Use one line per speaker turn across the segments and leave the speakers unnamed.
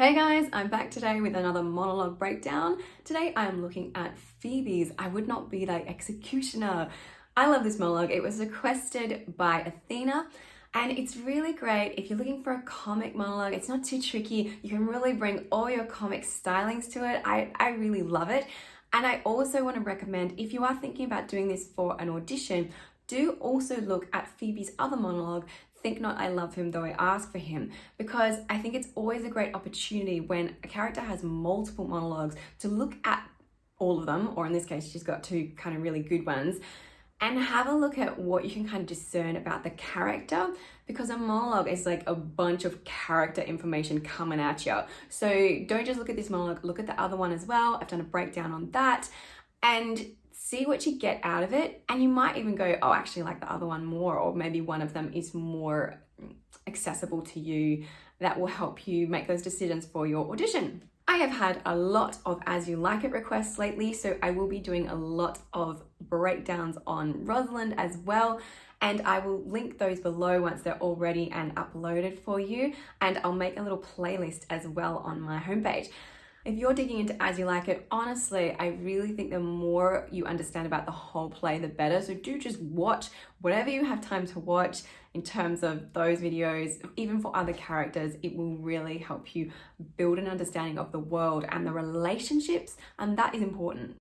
Hey guys, I'm back today with another monologue breakdown. Today I am looking at Phoebe's I Would Not Be Thy Executioner. I love this monologue. It was requested by Athena and it's really great if you're looking for a comic monologue. It's not too tricky. You can really bring all your comic stylings to it. I really love it. And I also want to recommend, if you are thinking about doing this for an audition, do also look at Phoebe's other monologue, Think Not I Love Him Though I Ask For Him, because I think it's always a great opportunity when a character has multiple monologues to look at all of them, or in this case she's got two kind of really good ones, and have a look at what you can kind of discern about the character, because a monologue is like a bunch of character information coming at you. So don't just look at this monologue, look at the other one as well. I've done a breakdown on that and see what you get out of it. And you might even go, oh, I actually like the other one more, or maybe one of them is more accessible to you. That will help you make those decisions for your audition. I have had a lot of As You Like It requests lately, so I will be doing a lot of breakdowns on Rosalind as well, and I will link those below once they're all ready and uploaded for you, and I'll make a little playlist as well on my homepage. If you're digging into As You Like It, honestly, I really think the more you understand about the whole play, the better. So do just watch whatever you have time to watch in terms of those videos, even for other characters. It will really help you build an understanding of the world and the relationships, and that is important.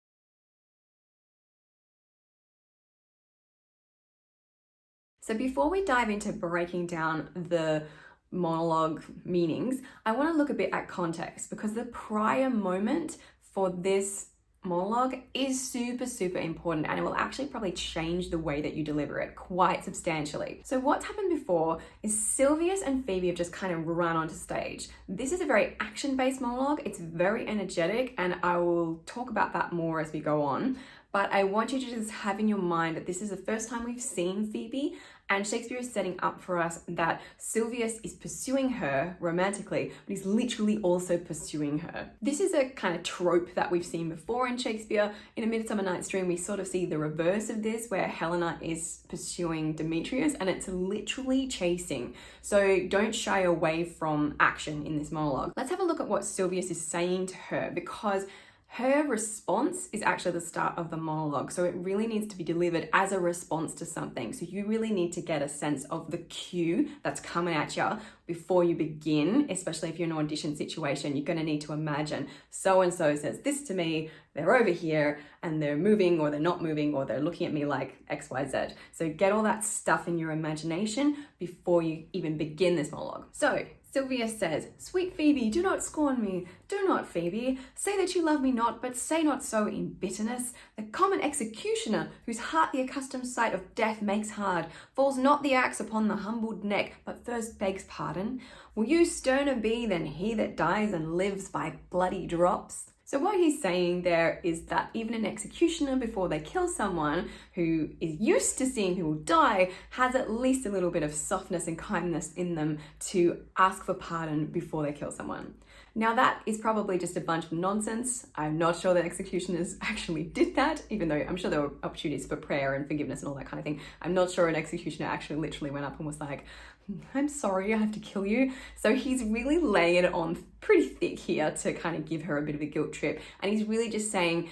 So before we dive into breaking down the monologue meanings, I want to look a bit at context, because the prior moment for this monologue is super important, and it will actually probably change the way that you deliver it quite substantially. So what's happened before is Sylvius and Phoebe have just kind of run onto stage. This is a very action-based monologue. It's very energetic, and I will talk about that more as we go on. But I want you to just have in your mind that this is the first time we've seen Phoebe, and Shakespeare is setting up for us that Sylvius is pursuing her romantically, but he's literally also pursuing her. This is a kind of trope that we've seen before in Shakespeare. In A Midsummer Night's Dream, we sort of see the reverse of this, where Helena is pursuing Demetrius, and it's literally chasing. So don't shy away from action in this monologue. Let's have a look at what Sylvius is saying to her, because her response is actually the start of the monologue. So it really needs to be delivered as a response to something. So you really need to get a sense of the cue that's coming at you before you begin, especially if you're in an audition situation. You're going to need to imagine so-and-so says this to me, they're over here and they're moving, or they're not moving, or they're looking at me like XYZ. So get all that stuff in your imagination before you even begin this monologue. So Sylvius says, "Sweet Phoebe, do not scorn me. Do not, Phoebe. Say that you love me not, but say not so in bitterness. The common executioner, whose heart the accustomed sight of death makes hard, falls not the axe upon the humbled neck, but first begs pardon. Will you sterner be than he that dies and lives by bloody drops?" So what he's saying there is that even an executioner, before they kill someone who is used to seeing who will die, has at least a little bit of softness and kindness in them to ask for pardon before they kill someone. Now that is probably just a bunch of nonsense. I'm not sure that executioners actually did that, even though I'm sure there were opportunities for prayer and forgiveness and all that kind of thing. I'm not sure an executioner actually literally went up and was like, "I'm sorry, I have to kill you." So he's really laying it on pretty thick here to kind of give her a bit of a guilt trip. And he's really just saying,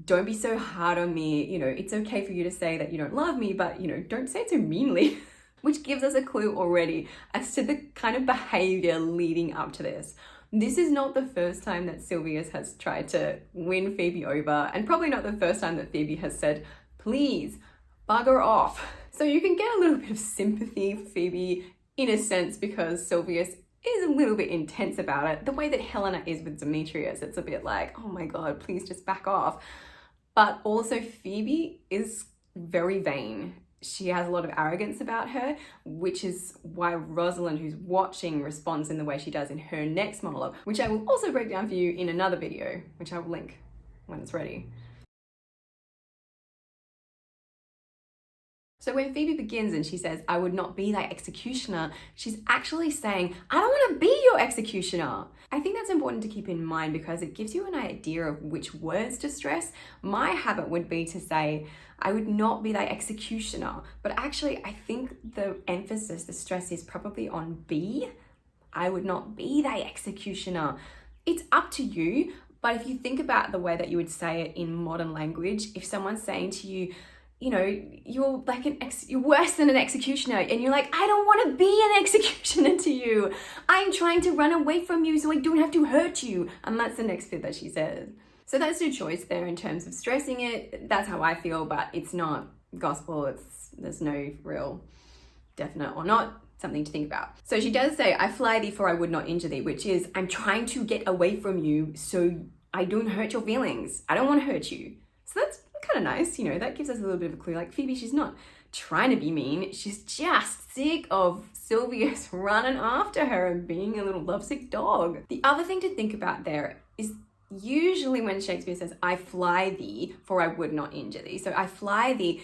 don't be so hard on me. You know, it's okay for you to say that you don't love me, but, you know, don't say it so meanly. Which gives us a clue already as to the kind of behavior leading up to this. This is not the first time that Sylvius has tried to win Phoebe over, and probably not the first time that Phoebe has said, "Please, bugger off." So you can get a little bit of sympathy for Phoebe in a sense, because Sylvius is a little bit intense about it. The way that Helena is with Demetrius, it's a bit like, oh my God, please just back off. But also Phoebe is very vain. She has a lot of arrogance about her, which is why Rosalind, who's watching, responds in the way she does in her next monologue, which I will also break down for you in another video, which I will link when it's ready. So when Phoebe begins and she says, "I would not be thy executioner," she's actually saying, I don't want to be your executioner. I think that's important to keep in mind, because it gives you an idea of which words to stress. My habit would be to say, "I would not be thy executioner." But actually, I think the emphasis, the stress is probably on be. I would not be thy executioner. It's up to you, but if you think about the way that you would say it in modern language, if someone's saying to you, you know, you're like you're worse than an executioner, and you're like, I don't want to be an executioner to you. I'm trying to run away from you so I don't have to hurt you. And that's the next bit that she says. So that's your choice there in terms of stressing it. That's how I feel, but it's not gospel. There's no real definite or not something to think about. So she does say, I fly thee for I would not injure thee, which is I'm trying to get away from you so I don't hurt your feelings. I don't want to hurt you. So that's kind of nice, you know, that gives us a little bit of a clue. Like Phoebe, she's not trying to be mean. She's just sick of Sylvius running after her and being a little lovesick dog. The other thing to think about there is usually when Shakespeare says, I fly thee for I would not injure thee. So I fly thee,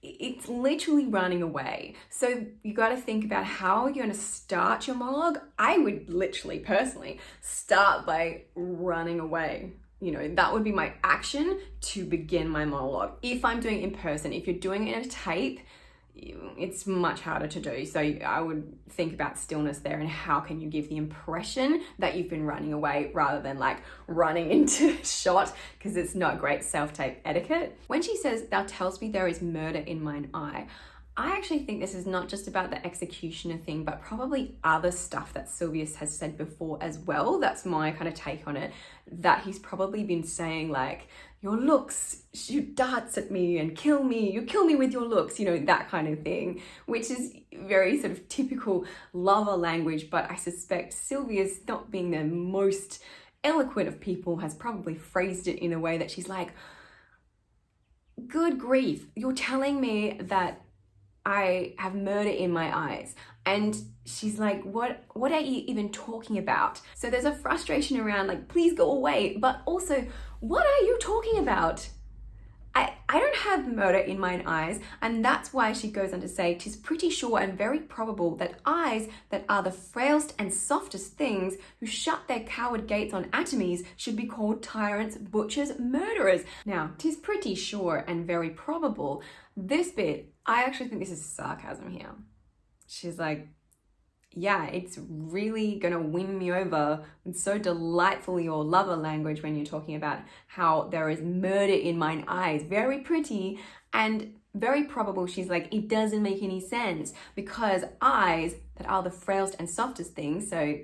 it's literally running away. So you got to think about how you're going to start your monologue. I would literally, personally, start by running away. You know, that would be my action to begin my monologue. If I'm doing it in person, if you're doing it in a tape, it's much harder to do. So I would think about stillness there and how can you give the impression that you've been running away rather than like running into shot, because it's not great self-tape etiquette. When she says, thou tells me there is murder in mine eye, I actually think this is not just about the executioner thing, but probably other stuff that Sylvius has said before as well. That's my kind of take on it, that he's probably been saying like, your looks shoot darts at me and kill me, you kill me with your looks, you know, that kind of thing, which is very sort of typical lover language. But I suspect Sylvius, not being the most eloquent of people, has probably phrased it in a way that she's like, good grief, you're telling me that I have murder in my eyes. And she's like, what are you even talking about? So there's a frustration around like, please go away. But also, what are you talking about? I don't have murder in mine eyes. And that's why she goes on to say, 'tis pretty sure and very probable that eyes that are the frailest and softest things, who shut their coward gates on atomies, should be called tyrants, butchers, murderers. Now, 'tis pretty sure and very probable. This bit, I actually think this is sarcasm here. She's like, yeah, it's really gonna win me over. It's so delightfully your lover language when you're talking about how there is murder in mine eyes. Very pretty and very probable. She's like, it doesn't make any sense because eyes that are the frailest and softest things, so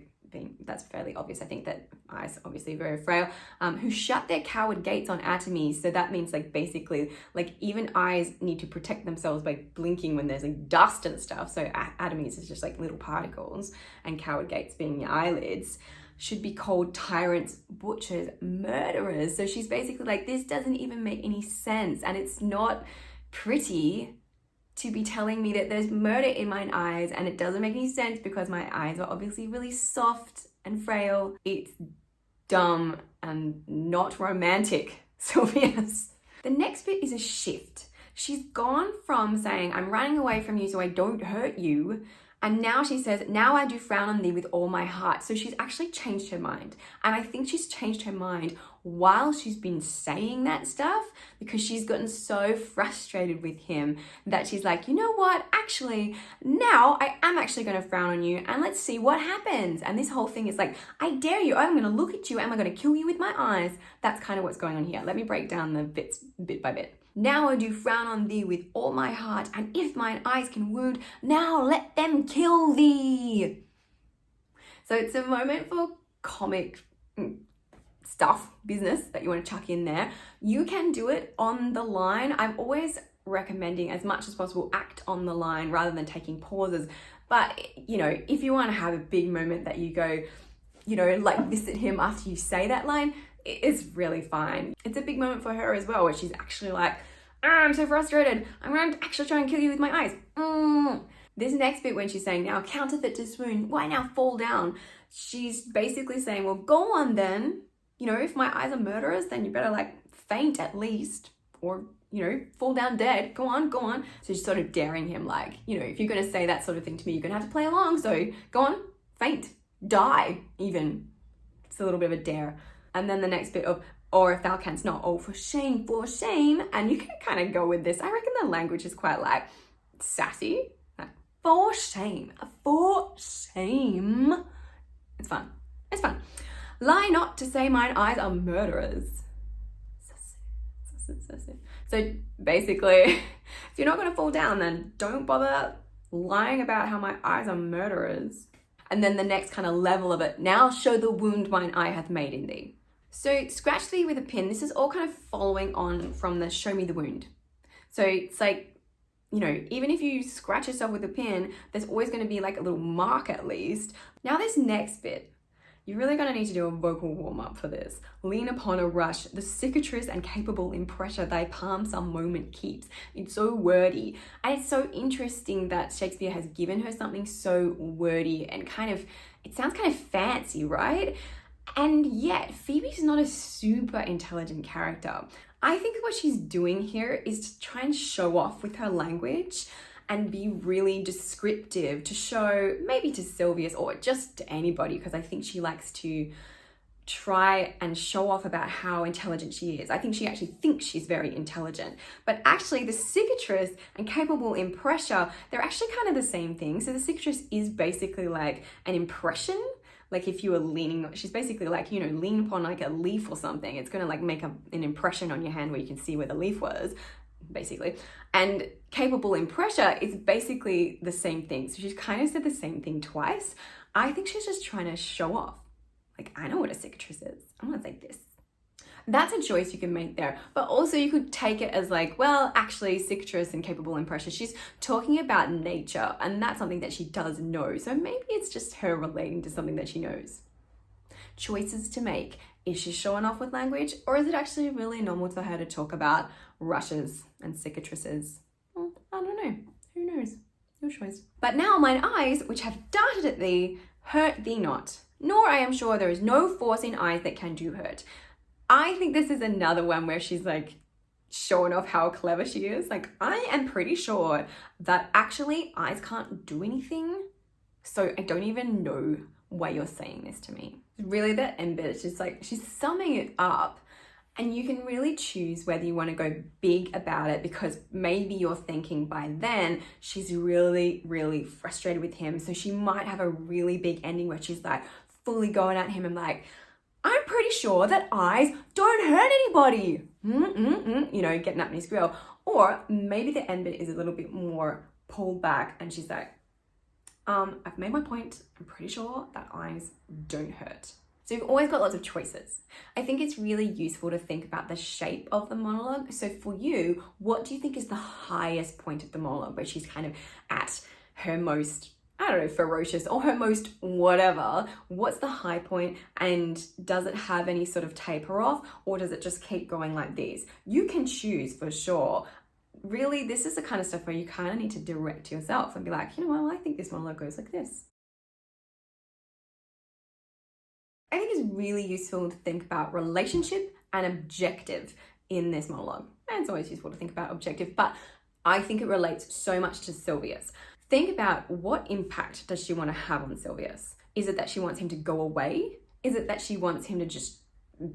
that's fairly obvious. I think that eyes obviously very frail, who shut their coward gates on atomies. So that means like basically like even eyes need to protect themselves by blinking when there's like dust and stuff. So atomies is just like little particles, and coward gates being your eyelids, should be called tyrants, butchers, murderers. So she's basically like, this doesn't even make any sense, and it's not pretty to be telling me that there's murder in my eyes, and it doesn't make any sense because my eyes are obviously really soft and frail. It's dumb and not romantic, Sylvius. The next bit is a shift. She's gone from saying, I'm running away from you so I don't hurt you, and now she says, now I do frown on thee with all my heart. So she's actually changed her mind. And I think she's changed her mind while she's been saying that stuff, because she's gotten so frustrated with him that she's like, you know what, actually, now I am actually going to frown on you and let's see what happens. And this whole thing is like, I dare you, I'm going to look at you, am I going to kill you with my eyes? That's kind of what's going on here. Let me break down the bits bit by bit. Now I do frown on thee with all my heart, and if mine eyes can wound, now let them kill thee. So it's a moment for comic stuff, business that you want to chuck in there. You can do it on the line. I'm always recommending, as much as possible, act on the line rather than taking pauses. But, you know, if you want to have a big moment that you go, you know, like this at him after you say that line, it's really fine. It's a big moment for her as well, where she's actually like, I'm so frustrated, I'm going to actually try and kill you with my eyes. This next bit when she's saying, now counterfeit to swoon, why now fall down? She's basically saying, well, go on then. You know, if my eyes are murderers, then you better like faint at least, or, you know, fall down dead. Go on, go on. So she's sort of daring him like, you know, if you're going to say that sort of thing to me, you're going to have to play along. So go on, faint, die even. It's a little bit of a dare. And then the next bit of, or if thou canst not, oh, for shame, for shame. And you can kind of go with this. I reckon the language is quite like sassy. Like, for shame, It's fun. It's fun. Lie not to say mine eyes are murderers. So basically, if you're not going to fall down, then don't bother lying about how my eyes are murderers. And then the next kind of level of it, now show the wound mine eye hath made in thee. So scratch thee with a pin. This is all kind of following on from the show me the wound. So it's like, you know, even if you scratch yourself with a pin, there's always going to be like a little mark at least. Now this next bit, you're really going to need to do a vocal warm-up for this. Lean upon a rush, the cicatrice and capable in pressure thy palm some moment keeps. It's so wordy. And it's so interesting that Shakespeare has given her something so wordy and kind of, it sounds kind of fancy, right? And yet, Phoebe's not a super intelligent character. I think what she's doing here is to try and show off with her language and be really descriptive to show maybe to Sylvius or just to anybody, because I think she likes to try and show off about how intelligent she is. I think she actually thinks she's very intelligent, but actually the cicatrice and capable in pressure, they're actually kind of the same thing. So the cicatrice is basically like an impression. Like if you were leaning, she's basically like, you know, lean upon like a leaf or something. It's going to like make an impression on your hand where you can see where the leaf was, basically. And capable in pressure is basically the same thing. So she's kind of said the same thing twice. I think she's just trying to show off. Like, I know what a cicatrice is. I'm going to say this. That's a choice you can make there. But also you could take it as like, well, actually cicatrice and capable in pressure, she's talking about nature, and that's something that she does know. So maybe it's just her relating to something that she knows. Choices to make. Is she showing off with language, or is it actually really normal for her to talk about rushes and cicatrices? Well, I don't know. Who knows? Your choice. But now mine eyes, which have darted at thee, hurt thee not. Nor I am sure there is no force in eyes that can do hurt. I think this is another one where she's like showing off how clever she is. Like, I am pretty sure that actually eyes can't do anything. So I don't even know why you're saying this to me. Really, the end bit, it's just like she's summing it up, and you can really choose whether you want to go big about it, because maybe you're thinking by then she's really, really frustrated with him. So she might have a really big ending where she's like fully going at him and like, I'm pretty sure that eyes don't hurt anybody. You know, getting up in his grill. Or maybe the end bit is a little bit more pulled back and she's like, I've made my point. I'm pretty sure that eyes don't hurt. So you've always got lots of choices. I think it's really useful to think about the shape of the monologue. So for you, what do you think is the highest point of the monologue, where she's kind of at her most, I don't know, ferocious or her most whatever? What's the high point, and does it have any sort of taper off, or does it just keep going like this? You can choose for sure. Really, this is the kind of stuff where you kind of need to direct yourself and be like, you know what, well, I think this monologue goes like this. I think it's really useful to think about relationship and objective in this monologue. And it's always useful to think about objective, but I think it relates so much to Sylvius. Think about, what impact does she want to have on Sylvius? Is it that she wants him to go away? Is it that she wants him to just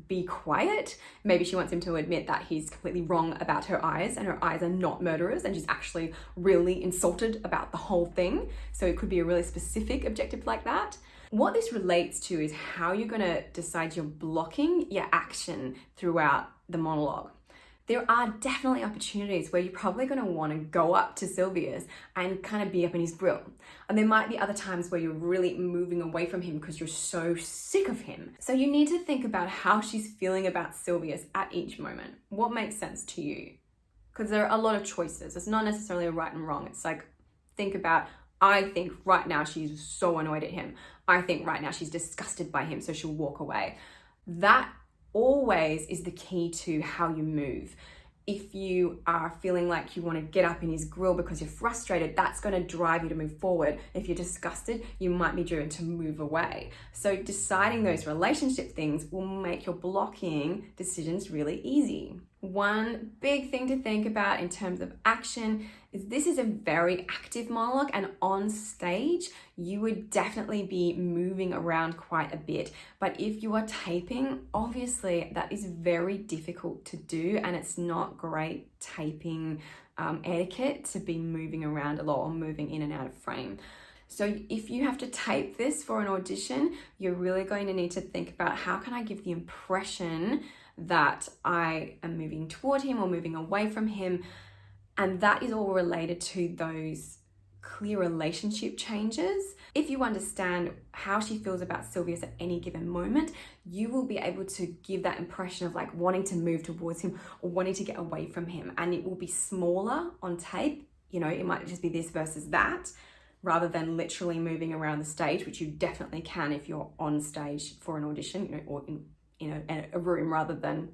be quiet? Maybe she wants him to admit that he's completely wrong about her eyes and her eyes are not murderers, and she's actually really insulted about the whole thing. So it could be a really specific objective like that. What this relates to is how you're going to decide you're blocking your action throughout the monologue. There are definitely opportunities where you're probably going to want to go up to Sylvius and kind of be up in his grill. And there might be other times where you're really moving away from him because you're so sick of him. So you need to think about how she's feeling about Sylvius at each moment. What makes sense to you? Because there are a lot of choices. It's not necessarily a right and wrong. It's like, think about, I think right now she's so annoyed at him. I think right now she's disgusted by him, so she'll walk away. That always is the key to how you move. If you are feeling like you want to get up in his grill because you're frustrated, that's going to drive you to move forward. If you're disgusted, you might be driven to move away. So deciding those relationship things will make your blocking decisions really easy. One big thing to think about in terms of action is this is a very active monologue, and on stage, you would definitely be moving around quite a bit. But if you are taping, obviously that is very difficult to do, and it's not great taping etiquette to be moving around a lot or moving in and out of frame. So if you have to tape this for an audition, you're really going to need to think about, how can I give the impression that I am moving toward him or moving away from him? And that is all related to those clear relationship changes. If you understand how she feels about Sylvius at any given moment, you will be able to give that impression of like wanting to move towards him or wanting to get away from him. And it will be smaller on tape. You know, it might just be this versus that, rather than literally moving around the stage, which you definitely can if you're on stage for an audition, you know, or in a room rather than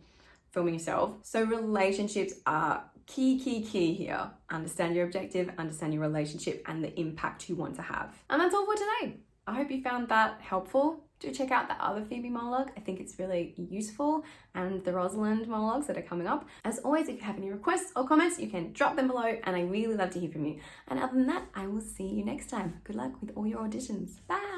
filming yourself. So relationships are key here. Understand your objective, understand your relationship, and the impact you want to have. And that's all for today. I hope you found that helpful. Do check out the other Phoebe monologue. I think it's really useful, and the Rosalind monologues that are coming up. As always, if you have any requests or comments, you can drop them below, and I really love to hear from you. And other than that, I will see you next time. Good luck with all your auditions. Bye!